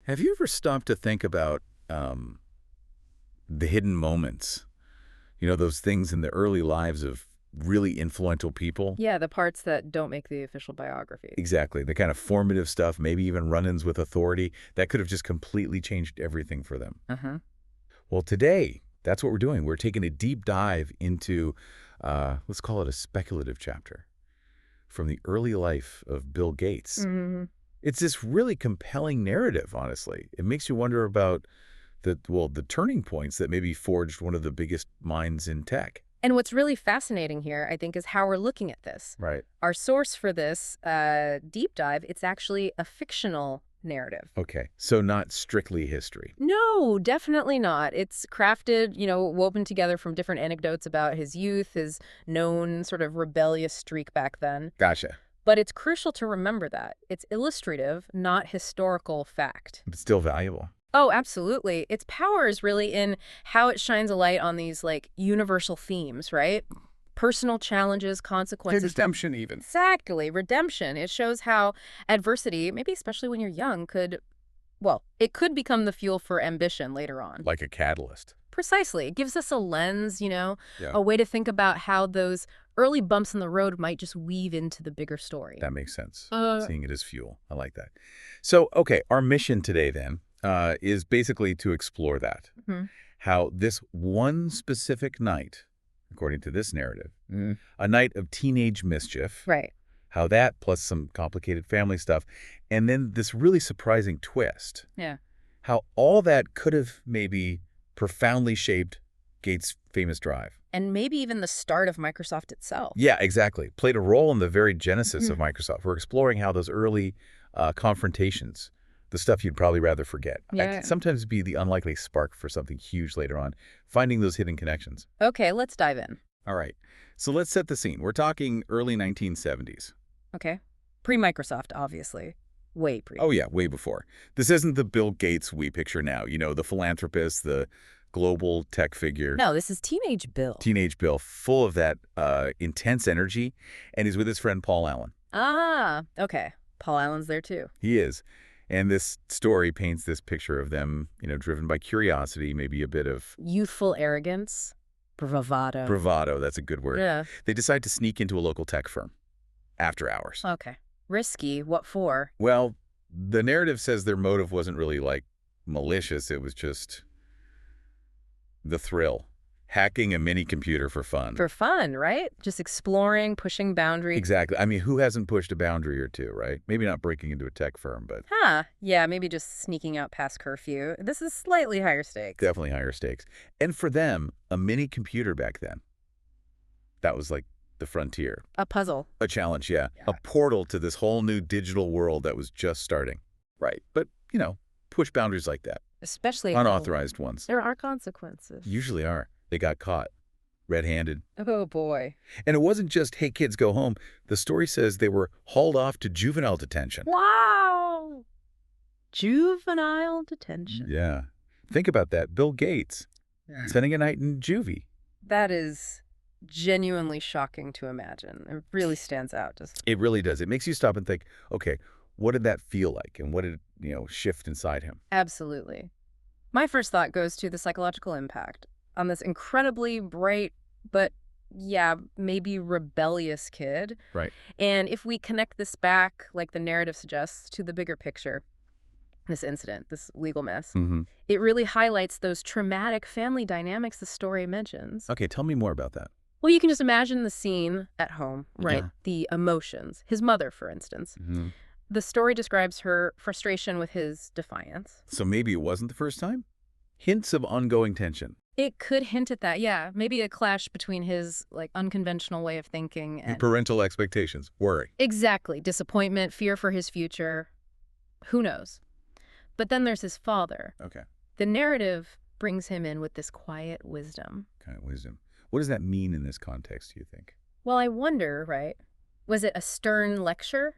Have you ever stopped to think about the hidden moments? You know, those things in the early lives of really influential people? Yeah, the parts that don't make the official biography. Exactly. The kind of formative stuff, maybe even run-ins with authority, that could have just completely changed everything for them. Uh-huh. Well, today, that's what we're doing. We're taking a deep dive into, let's call it a speculative chapter, from the early life of Bill Gates. Hmm. It's this really compelling narrative, honestly. It makes you wonder about the turning points that maybe forged one of the biggest minds in tech. And what's really fascinating here, I think, is how we're looking at this. Right. Our source for this deep dive, it's actually a fictional narrative. Okay. So not strictly history. No, definitely not. It's crafted, woven together from different anecdotes about his youth, his known sort of rebellious streak back then. Gotcha. But it's crucial to remember that. It's illustrative, not historical fact. But still valuable. Oh, absolutely. Its power is really in how it shines a light on these, universal themes, right? Personal challenges, consequences. Redemption even. Exactly. Redemption. It shows how adversity, maybe especially when you're young, it could become the fuel for ambition later on. Like a catalyst. Precisely. It gives us a lens, Yeah. a way to think about how those early bumps in the road might just weave into the bigger story. That makes sense. Uh, Seeing it as fuel. I like that. So, okay, our mission today then is basically to explore that. Mhm. How this one specific night, according to this narrative, a night of teenage mischief, Right. how that plus some complicated family stuff, and then this really surprising twist, Yeah. how all that could have maybe profoundly shaped Gates' famous drive. And maybe even the start of Microsoft itself. Yeah, exactly. Played a role in the very genesis of Microsoft. We're exploring how those early confrontations, the stuff you'd probably rather forget, Yeah. can sometimes be the unlikely spark for something huge later on, finding those hidden connections. Okay, let's dive in. All right. So let's set the scene. We're talking early 1970s. Okay. Pre-Microsoft, obviously. Way pre. Oh, yeah, way before. This isn't the Bill Gates we picture now, the philanthropist, the global tech figure. No, this is teenage Bill. Teenage Bill, full of that intense energy, and he's with his friend Paul Allen. Ah, okay. Paul Allen's there too. He is. And this story paints this picture of them, driven by curiosity, maybe a bit of Youthful arrogance, bravado. bravado. That's a good word. Yeah. They decide to sneak into a local tech firm after hours. Okay. Risky. What for? Well, the narrative says their motive wasn't really malicious. It was just the thrill. Hacking a mini computer for fun. For fun, right? Just exploring, pushing boundaries. Exactly. I mean, who hasn't pushed a boundary or two, right? Maybe not breaking into a tech firm, but Huh. Yeah, maybe just sneaking out past curfew. This is slightly higher stakes. definitely higher stakes. And for them, a mini computer back then, that was like the frontier. A puzzle. A challenge, yeah. A portal to this whole new digital world that was just starting. Right. But, push boundaries like that. Especially Unauthorized ones. There are consequences. Usually are. They got caught red-handed. Oh, boy. And it wasn't just, hey, kids, go home. The story says they were hauled off to juvenile detention. Wow. Juvenile detention. Yeah. Think about that. Bill Gates spending a night in juvie. That is genuinely shocking to imagine. It really stands out. It really does. It makes you stop and think, okay, what did that feel like? And what did, shift inside him? Absolutely. My first thought goes to the psychological impact on this incredibly bright, but maybe rebellious kid. Right. And if we connect this back, like the narrative suggests, to the bigger picture, this incident, this legal mess, it really highlights those traumatic family dynamics the story mentions. Okay, tell me more about that. Well, you can just imagine the scene at home, right? Yeah. The emotions. His mother, for instance. The story describes her frustration with his defiance. So maybe it wasn't the first time? Hints of ongoing tension. It could hint at that, yeah. Maybe a clash between his, unconventional way of thinking and... Parental expectations. Worry. Exactly. Disappointment, fear for his future. Who knows? But then there's his father. Okay. The narrative brings him in with this quiet wisdom. Kind of wisdom. What does that mean in this context, do you think? Well, I wonder, right? Was it a stern lecture?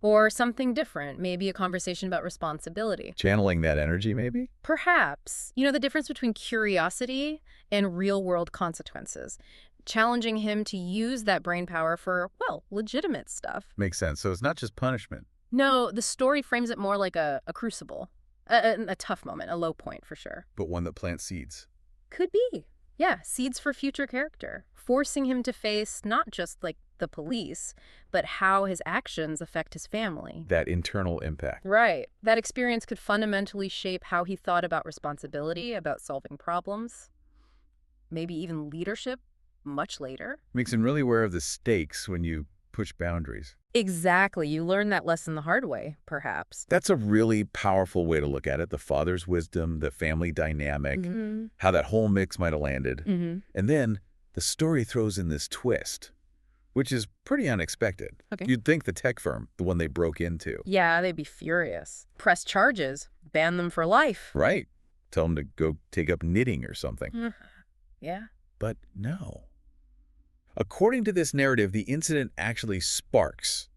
Or something different, maybe a conversation about responsibility. Channeling that energy, maybe? Perhaps. The difference between curiosity and real-world consequences. Challenging him to use that brain power for, legitimate stuff. Makes sense. So it's not just punishment. No, the story frames it more like a crucible. A tough moment, a low point for sure. But one that plants seeds. Could be. Yeah, seeds for future character, forcing him to face not just like the police, but how his actions affect his family. That internal impact. Right. That experience could fundamentally shape how he thought about responsibility, about solving problems, maybe even leadership much later. Makes him really aware of the stakes when you push boundaries. Exactly. You learn that lesson the hard way, perhaps. That's a really powerful way to look at it. The father's wisdom, the family dynamic, how that whole mix might have landed. And then the story throws in this twist, which is pretty unexpected. Okay. You'd think the tech firm, the one they broke into. Yeah, they'd be furious. Press charges. Ban them for life. Right. Tell them to go take up knitting or something. Yeah. But no. According to this narrative, the incident actually sparks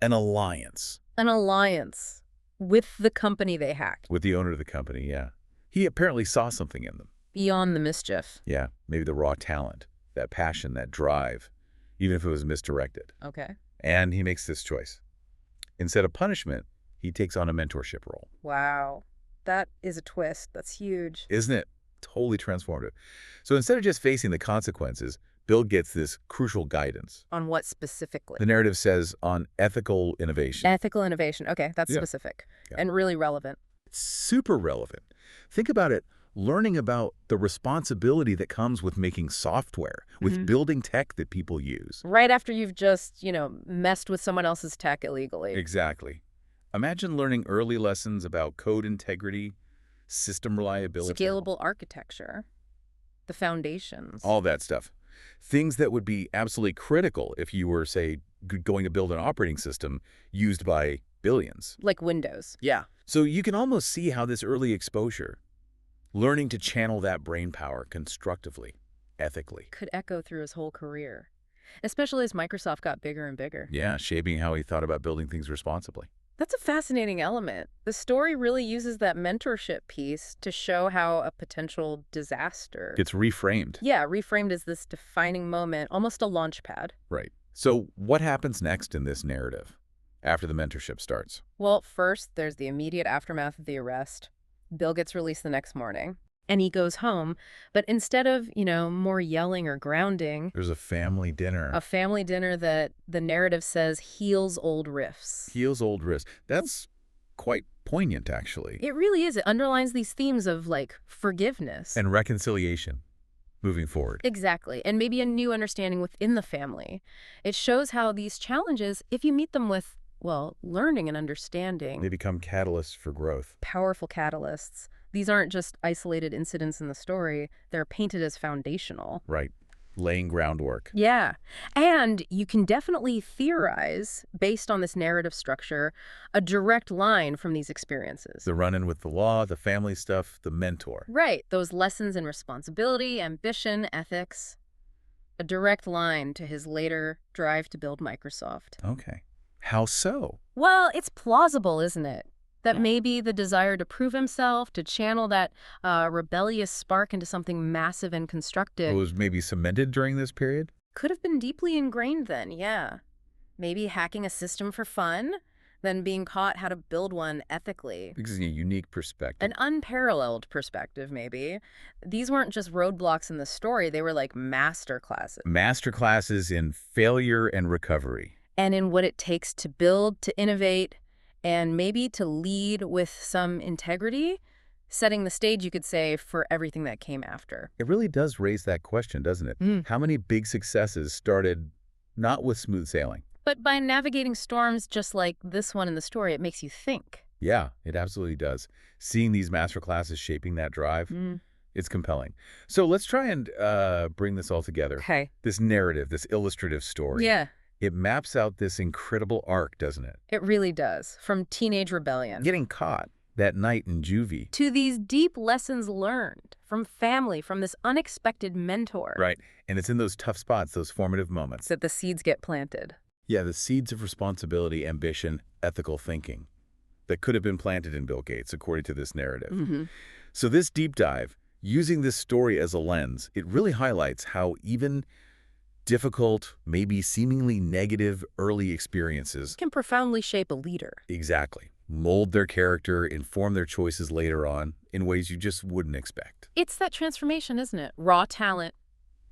an alliance. An alliance with the company they hacked. With the owner of the company, yeah. He apparently saw something in them. Beyond the mischief. Yeah, maybe the raw talent, that passion, that drive, even if it was misdirected. Okay. And he makes this choice. Instead of punishment, he takes on a mentorship role. Wow. That is a twist. That's huge. Isn't it? Totally transformative. So instead of just facing the consequences, Bill gets this crucial guidance. On what specifically? The narrative says on ethical innovation. Ethical innovation. Okay, that's specific and really relevant. Super relevant. Think about it. Learning about the responsibility that comes with making software, with building tech that people use. Right after you've just, messed with someone else's tech illegally. Exactly. Imagine learning early lessons about code integrity, system reliability. Scalable architecture. The foundations. All that stuff. Things that would be absolutely critical if you were, say, going to build an operating system used by billions. Like Windows. Yeah. So you can almost see how this early exposure, learning to channel that brain power constructively, ethically, could echo through his whole career, especially as Microsoft got bigger and bigger. Yeah, shaping how he thought about building things responsibly. That's a fascinating element. The story really uses that mentorship piece to show how a potential disaster It's reframed. Yeah, reframed as this defining moment, almost a launch pad. Right. So what happens next in this narrative after the mentorship starts? Well, first, there's the immediate aftermath of the arrest. Bill gets released the next morning, and he goes home. But instead of, more yelling or grounding, There's a family dinner. a family dinner that the narrative says heals old rifts. Heals old risks. That's quite poignant, actually. It really is. It underlines these themes of, forgiveness. And reconciliation moving forward. Exactly. And maybe a new understanding within the family. It shows how these challenges, if you meet them with, learning and understanding, They become catalysts for growth. powerful catalysts. These aren't just isolated incidents in the story. They're painted as foundational. Right. Laying groundwork. Yeah. And you can definitely theorize, based on this narrative structure, a direct line from these experiences. The run-in with the law, the family stuff, the mentor. Right. Those lessons in responsibility, ambition, ethics. A direct line to his later drive to build Microsoft. Okay. How so? Well, it's plausible, isn't it? That maybe the desire to prove himself, to channel that rebellious spark into something massive and constructive, It was maybe cemented during this period? could have been deeply ingrained then, yeah. Maybe hacking a system for fun, then being caught how to build one ethically. Because it's a unique perspective. An unparalleled perspective, maybe. These weren't just roadblocks in the story, they were like master classes. Masterclasses in failure and recovery. And in what it takes to build, to innovate, and maybe to lead with some integrity, setting the stage, you could say, for everything that came after. It really does raise that question, doesn't it? How many big successes started not with smooth sailing? But by navigating storms just like this one in the story, it makes you think. Yeah, it absolutely does. Seeing these masterclasses shaping that drive, it's compelling. So let's try and bring this all together. Okay. This narrative, this illustrative story. Yeah. It maps out this incredible arc, doesn't it? It really does. From teenage rebellion Getting caught that night in juvie. to these deep lessons learned from family, from this unexpected mentor. Right. And it's in those tough spots, those formative moments. That the seeds get planted. Yeah, the seeds of responsibility, ambition, ethical thinking that could have been planted in Bill Gates, according to this narrative. So this deep dive, using this story as a lens, it really highlights how even difficult, maybe seemingly negative early experiences Can profoundly shape a leader. exactly mold their character, inform their choices later on in ways you just wouldn't expect. It's that transformation, isn't it? Raw talent,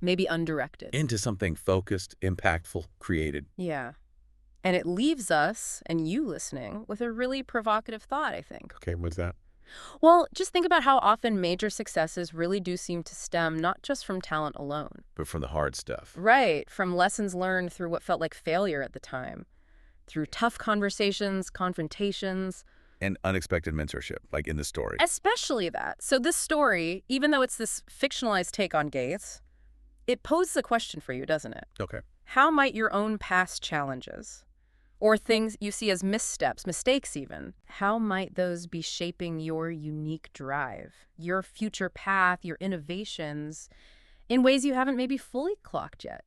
maybe undirected. Into something focused, impactful, created. Yeah. And it leaves us, and you listening, with a really provocative thought, I think. Okay, what's that? Well, just think about how often major successes really do seem to stem not just from talent alone. But from the hard stuff. Right, from lessons learned through what felt like failure at the time. Through tough conversations, confrontations. And unexpected mentorship, like in the story. Especially that. So this story, even though it's this fictionalized take on Gates, it poses a question for you, doesn't it? Okay. How might your own past challenges, or things you see as missteps, mistakes even, how might those be shaping your unique drive, your future path, your innovations, in ways you haven't maybe fully clocked yet?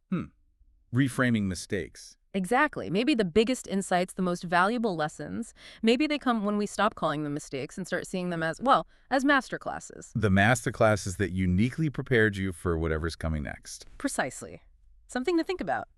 Reframing mistakes. Exactly. Maybe the biggest insights, the most valuable lessons, maybe they come when we stop calling them mistakes and start seeing them as, well, as masterclasses. The masterclasses that uniquely prepared you for whatever's coming next. Precisely. Something to think about.